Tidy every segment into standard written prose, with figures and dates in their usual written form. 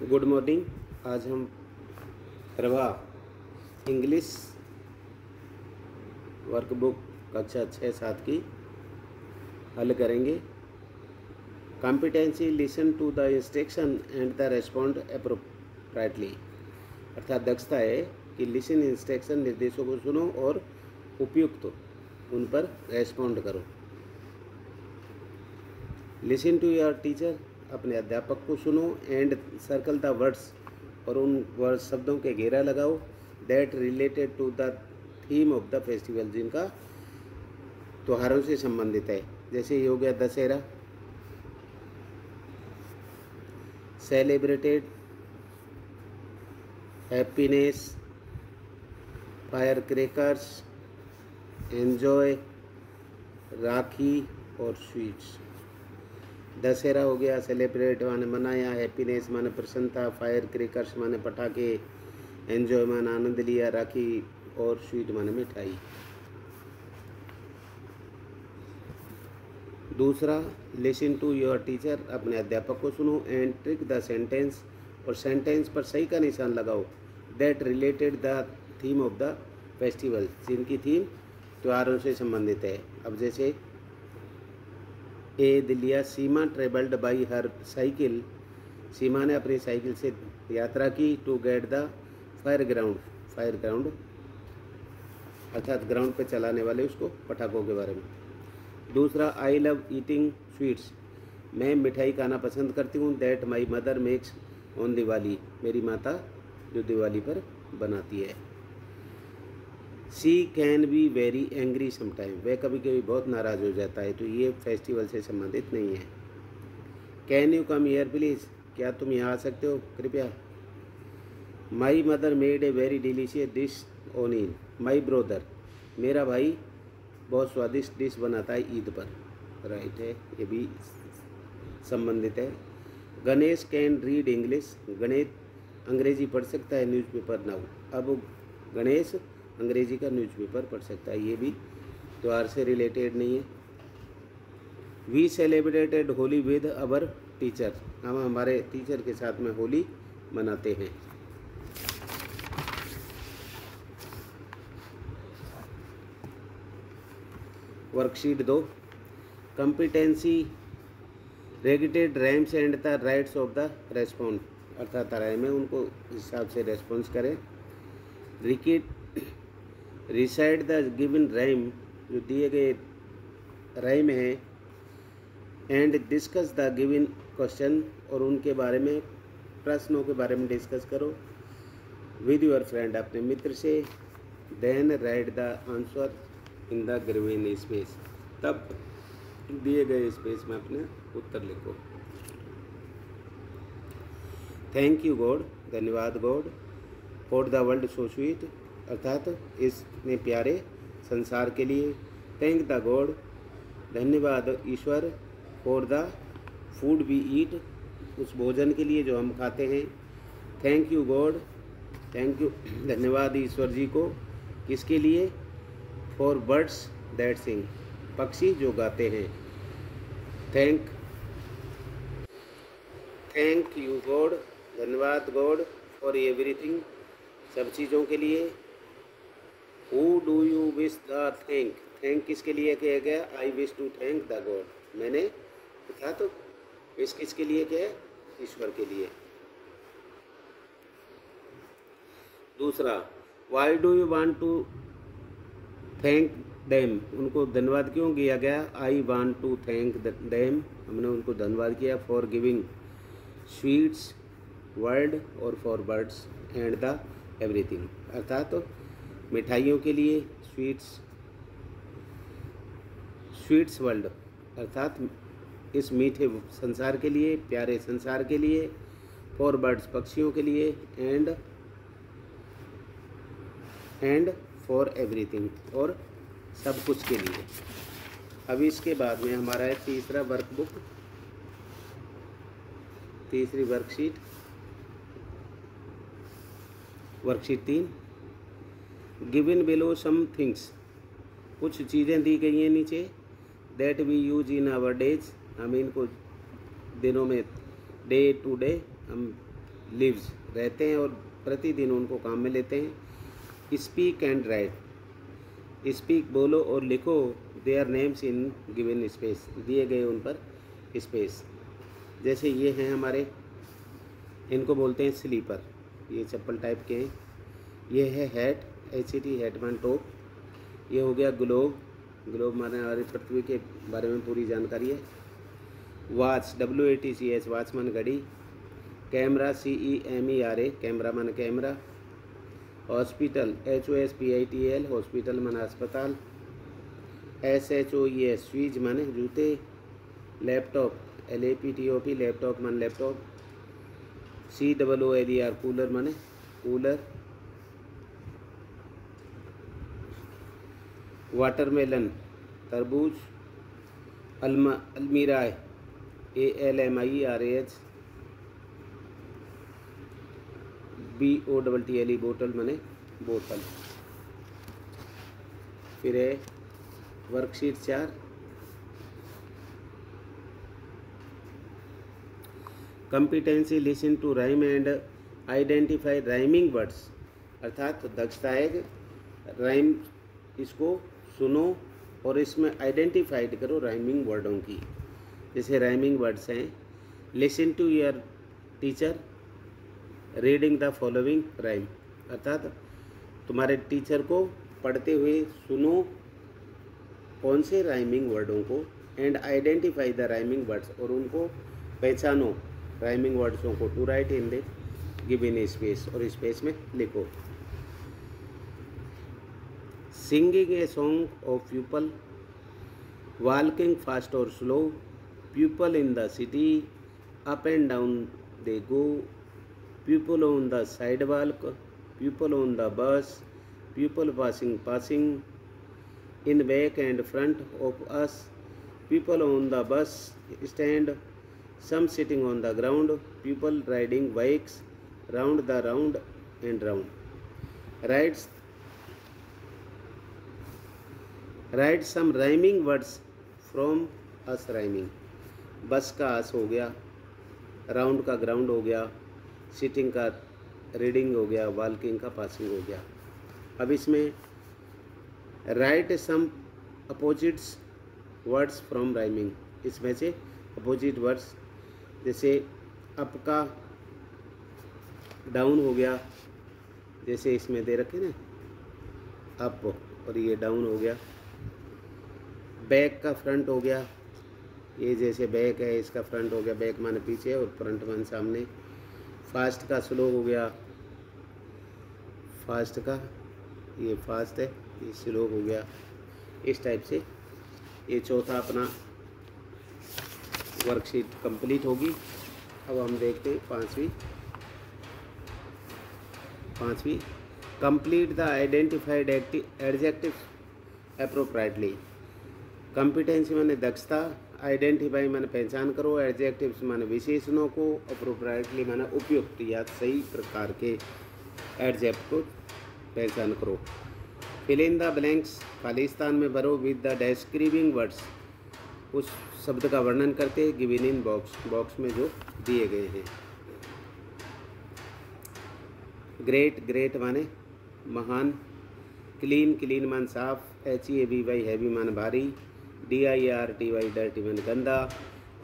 Good morning. आज हम Prabha English workbook कक्षा 6-7 की हल करेंगे। Competency listen to the instruction and the respond appropriately, अर्थात दक्षता है कि लिसन इंस्ट्रक्शन निर्देशों को सुनो और उपयुक्त उन पर रेस्पॉन्ड करो। लिसन टू योर टीचर, अपने अध्यापक को सुनो। एंड सर्कल द वर्ड्स, और उन वर्ड शब्दों के घेरा लगाओ that related to the theme of the festival, जिनका त्योहारों से संबंधित है। जैसे ये हो गया Dussehra, celebrated, happiness, fire crackers, enjoy, Rakhi और स्वीट्स। दशहरा हो गया, सेलिब्रेट माने मनाया, हैप्पीनेस माने प्रसन्नता, फायर क्रैकर्स माने पटाखे, एन्जॉय माने आनंद लिया, राखी और स्वीट माने मिठाई। दूसरा, लिसन टू योर टीचर, अपने अध्यापक को सुनो। एंड ट्रिक द सेंटेंस, और सेंटेंस पर सही का निशान लगाओ that related the theme of the festival, जिनकी थीम त्योहारों से संबंधित है। अब जैसे ए दिलिया Seema travelled by her cycle, Seema ने अपनी साइकिल से यात्रा की to get the fire ground, fire ground अर्थात ग्राउंड पे चलाने वाले उसको पटाखों के बारे में। दूसरा, आई लव ईटिंग स्वीट्स, मैं मिठाई खाना पसंद करती हूँ। That my mother makes on Diwali, मेरी माता जो दिवाली पर बनाती है। She can be very angry sometime, वह कभी कभी बहुत नाराज़ हो जाता है, तो ये फेस्टिवल से संबंधित नहीं है। Can you come here please, क्या तुम यहाँ आ सकते हो कृपया। My mother made a very delicious dish on Eid, my brother, मेरा भाई बहुत स्वादिष्ट डिश बनाता है ईद पर, राइट है, ये भी संबंधित है। Ganesh can read English, Ganesh अंग्रेजी पढ़ सकता है न्यूज़पेपर नाउ, अब गणेश अंग्रेजी का न्यूज़पेपर पढ़ सकता है, ये भी त्योहार से रिलेटेड नहीं है। We celebrated Holi with our teacher, हम हमारे टीचर के साथ में होली मनाते हैं। Worksheet 2, competency regarded rhymes and the rights of the respond, अर्थात राइम है उनको हिसाब से रेस्पॉन्स करें। रिसाइट द गिवन राइम, जो दिए गए राइम है। And discuss the given question, और उनके बारे में प्रश्नों के बारे में डिस्कस करो विद योर फ्रेंड, अपने मित्र से। Then write the answer in the given space, तब दिए गए स्पेस में अपने उत्तर लिखो। थैंक यू गॉड, धन्यवाद God, for the world so sweet, अर्थात इसने प्यारे संसार के लिए। थैंक द गॉड, धन्यवाद ईश्वर, for the food we eat, उस भोजन के लिए जो हम खाते हैं। Thank you God, thank you, धन्यवाद ईश्वर जी को, किसके लिए। फॉर बर्ड्स दैट सिंग, पक्षी जो गाते हैं। थैंक यू गॉड, धन्यवाद गॉड, फॉर एवरीथिंग, सब चीज़ों के लिए। Who do you wish the thank, thank किसके लिए किया गया। I wish to thank the God, मैंने था तो विश किसके लिए किया, ईश्वर के लिए। दूसरा, why do you want to thank them, उनको धन्यवाद क्यों किया गया। I want to thank them, हमने उनको धन्यवाद किया। फॉर गिविंग स्वीट्स वर्ल्ड, और for birds and the everything, अर्थात तो मिठाइयों के लिए। स्वीट्स वर्ल्ड, अर्थात इस मीठे संसार के लिए, प्यारे संसार के लिए। फॉर बर्ड्स, पक्षियों के लिए। एंड फॉर एवरीथिंग, और सब कुछ के लिए। अब इसके बाद में हमारा है तीसरा वर्कबुक, तीसरी worksheet, worksheet 3। Given below some things, कुछ चीज़ें दी गई हैं नीचे। That we use in our days, हम इनको दिनों में डे टू डे हम लिव्स रहते हैं और प्रतिदिन उनको काम में लेते हैं। स्पीक एंड राइट, स्पीक बोलो और लिखो their names in given space, दिए गए उन पर स्पेस। जैसे ये हैं हमारे, इनको बोलते हैं स्लीपर, ये चप्पल टाइप के हैं। ये है हैट, HAT हैट मान टॉप। ये हो गया ग्लोब, ग्लोब माने हमारी पृथ्वी के बारे में पूरी जानकारी है। वॉच, WATCH वॉच मान घड़ी। कैमरा, CEMERA कैमरा मान कैमरा। हॉस्पिटल, HOSPITAL हॉस्पिटल मान अस्पताल। SHOES स्वीज माने जूते। लैपटॉप, LAPTOP लैपटॉप मान लैपटॉप। COOLER कूलर माने कूलर। वाटरमेलन तरबूज। अलमीरा, ALMIRAH। BOTTLE बोतल माने बोतल। फिर है worksheet 4, competency listen to rhyme and identify rhyming words, अर्थात दक्षता है राइम, इसको सुनो और इसमें आइडेंटिफाइड करो राइमिंग वर्डों की। जैसे राइमिंग वर्ड्स हैं, listen to your teacher reading the following rhyme, अर्थात तुम्हारे टीचर को पढ़ते हुए सुनो कौन से राइमिंग वर्डों को, and identify the rhyming words, और उनको पहचानो राइमिंग वर्ड्सों को, to write in the given space, और स्पेस में लिखो। Singing a song of people, walking fast और slow, people in the city, up and down they go, people on the sidewalk, people on the bus, people passing in back and front of us, people on the bus stand, some sitting on the ground, people riding bikes round the round and round. Write some rhyming words from us rhyming. बस का अस हो गया, round का ground हो गया, sitting का reading हो गया, वॉकिंग का पासिंग हो गया। अब इसमें write some opposites words from rhyming, इसमें से अपोजिट वर्ड्स, जैसे अप का डाउन हो गया, जैसे इसमें दे रखे ना अप, और ये डाउन हो गया। बैक का फ्रंट हो गया, ये जैसे बैक है इसका फ्रंट हो गया, बैक माने पीछे और फ्रंट माने सामने। फास्ट का स्लो हो गया, फास्ट का ये फास्ट है, ये स्लो हो गया। इस टाइप से ये चौथा अपना वर्कशीट कंप्लीट होगी। अब हम देखते हैं पांचवी complete the identified adjective appropriately. Competency माने दक्षता, आइडेंटिफाई माने पहचान करो, एडजेक्टिव्स माने विशेषणों को, एप्रोप्रिएटली माने उपयुक्त या सही प्रकार के एडजेक्टिव को पहचान करो। फिल इन द ब्लैंक्स, खालिस्तान में भरो विद द डिस्क्राइबिंग वर्ड्स, उस शब्द का वर्णन करते गिवन इन बॉक्स में जो दिए गए हैं। ग्रेट माने महान। क्लीन मान साफ, HEAVY हैवी मान भारी, DIRTY डर्टी मान गंदा,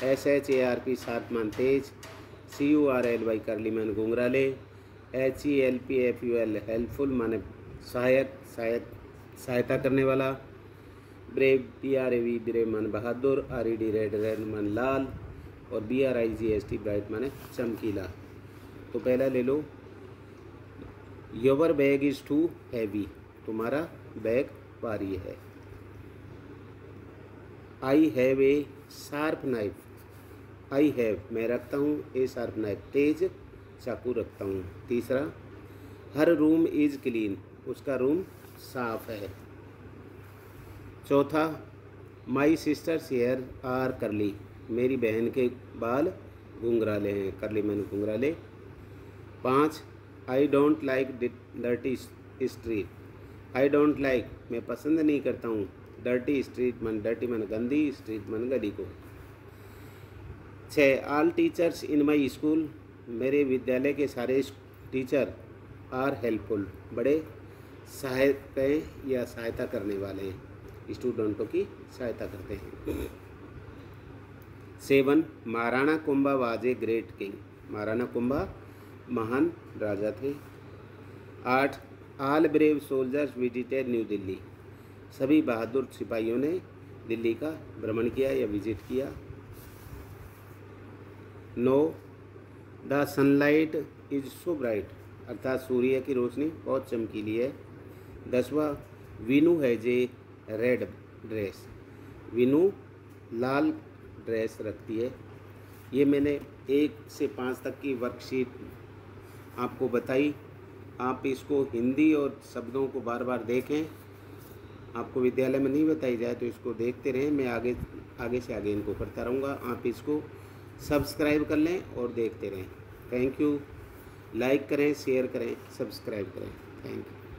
SHARP शार्प मान तेज, CURLY करली मान घुंघराले, HELPFUL हेल्पफुल माने सहायता करने वाला, ब्रेव BRAV ब्रेव मान बहादुर, RED रेड मान लाल, और BRIGST ब्राइट माने चमकीला। तो पहला ले लो, your bag is too heavy, तुम्हारा बैग भारी है। I have a sharp knife, I have मैं रखता हूँ, ए शार्प नाइफ तेज चाकू रखता हूँ। तीसरा, हर रूम इज़ क्लीन, उसका रूम साफ है। चौथा, माई सिस्टर्स हेयर आर करली, मेरी बहन के बाल घुंघराले हैं, करली मैंने घुंघराले। 5, I don't like dirty street, I don't like मैं पसंद नहीं करता हूँ, डर्टी स्ट्रीट मन डर्टी मन गंदी, स्ट्रीट मन गली को। 6, all teachers in my school मेरे विद्यालय के सारे टीचर आर हेल्पफुल, बड़े सहायक हैं या सहायता करने वाले हैं, स्टूडेंटों की सहायता करते हैं। 7 Maharana Kumbha was a great king, Maharana Kumbha महान राजा थे। 8 all brave soldiers visited new Delhi, सभी बहादुर सिपाहियों ने दिल्ली का भ्रमण किया या विजिट किया। 9 the sunlight is so bright, अर्थात सूर्य की रोशनी बहुत चमकीली है। 10वां Veenu has a red dress, Veenu लाल ड्रेस रखती है। ये मैंने 1 से 5 तक की वर्कशीट आपको बताई। आप इसको हिंदी और शब्दों को बार बार देखें। आपको विद्यालय में नहीं बताई जाए तो इसको देखते रहें, मैं आगे से आगे इनको करता रहूँगा। आप इसको सब्सक्राइब कर लें और देखते रहें। Thank you. लाइक करें, शेयर करें, सब्सक्राइब करें। Thank you.